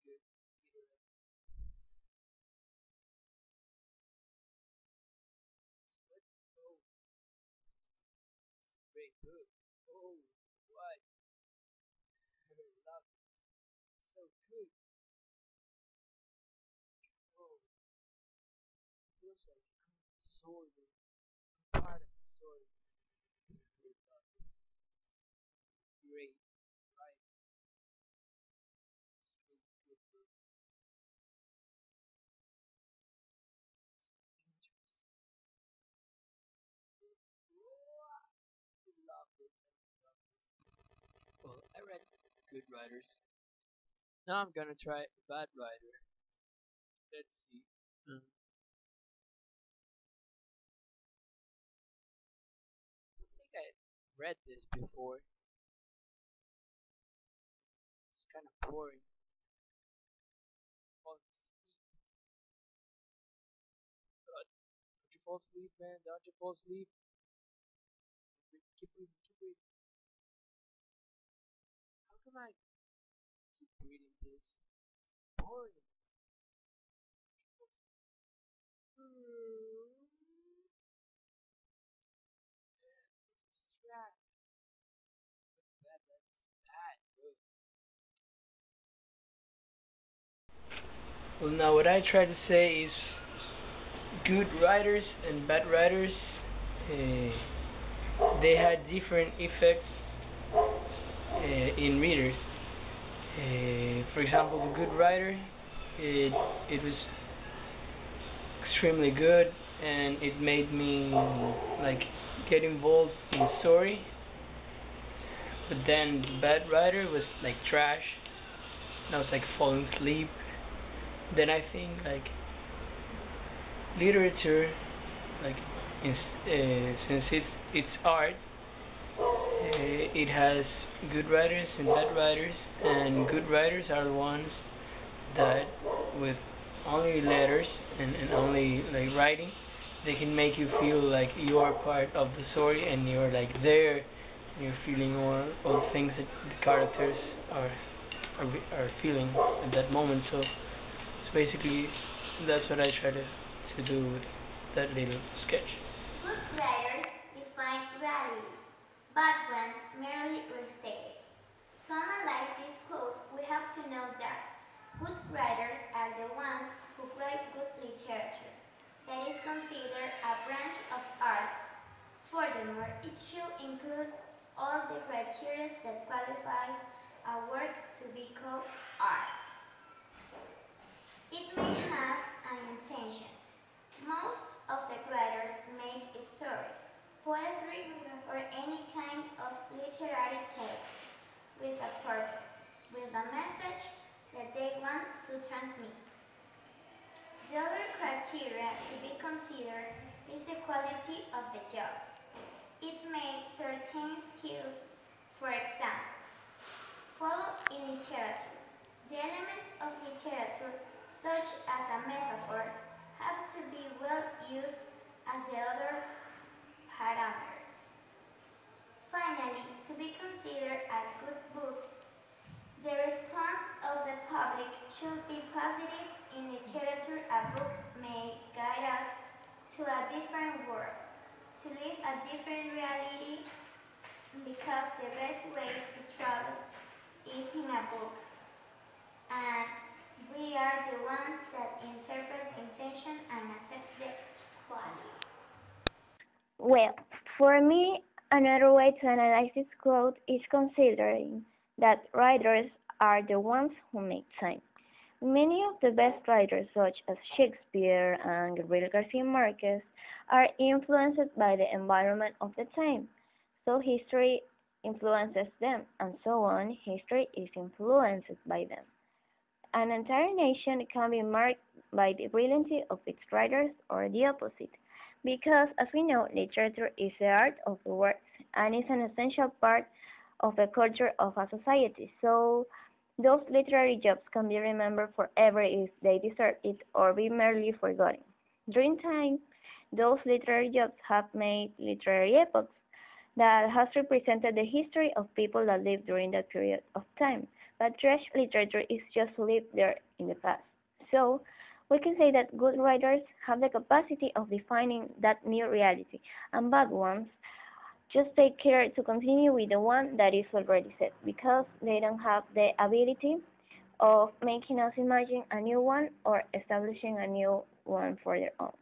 good. Oh, great book. Oh, what? I love it. So good. Oh, feels like the story, part of the story. I really love this. Great, right? It's really good book. It's interesting. Oh, I love this. I love this. Well, I read Good Writers. Now I'm gonna try Bad Writer. Let's see. I think I read this before. It's kind of boring. Fall asleep. Don't you fall asleep, man? Don't you fall asleep? Keep reading, keep reading. How come I keep reading this? It's boring. This is trash. That's bad. Ugh. Well, now what I try to say is good writers and bad writers, they had different effects in readers. For example, the good writer, it was extremely good, and it made me like get involved in story. But then the bad writer was like trash, and I was like falling asleep. Then I think like literature, like since it's art, it has good writers and bad writers, and good writers are the ones that with only letters and only like writing, they can make you feel like you are part of the story and you're like there, and you're feeling all the things that the characters are are feeling at that moment. So it's basically that's what I try to do with that little sketch. Good writers define reality, bad ones merely restate it. To analyze this quote, we have to know that good writers are the ones who write good literature, that is considered a branch of art. Furthermore, it should include all the criteria that qualifies a work to be called art. It may have an intention. Most of the writers make stories, poetry, or any kind of literary text with a purpose, with a message that they want to transmit. The other criteria to be considered is the quality of the job. It may certain skills, for example, follow in literature. The elements of literature, such as metaphors, have to be well used as the other parameters. Finally, to be considered a good book, the response of the public should be positive. In literature, a book may guide us to a different world, to live a different reality, because the best way to travel is in a book, and we are the ones that interpret intention and accept the quality. Well, for me, another way to analyze this quote is considering that writers are the ones who make time. Many of the best writers, such as Shakespeare and Gabriel Garcia Marquez, are influenced by the environment of the time. So history influences them, and so on, history is influenced by them. An entire nation can be marked by the brilliance of its writers or the opposite, because, as we know, literature is the art of the words and is an essential part of the culture of a society. So, those literary jobs can be remembered forever if they deserve it or be merely forgotten. During time, those literary jobs have made literary epochs that has represented the history of people that lived during that period of time. but trash literature is just to live there in the past. So, we can say that good writers have the capacity of defining that new reality, and bad ones just take care to continue with the one that is already set, because they don't have the ability of making us imagine a new one or establishing a new one for their own.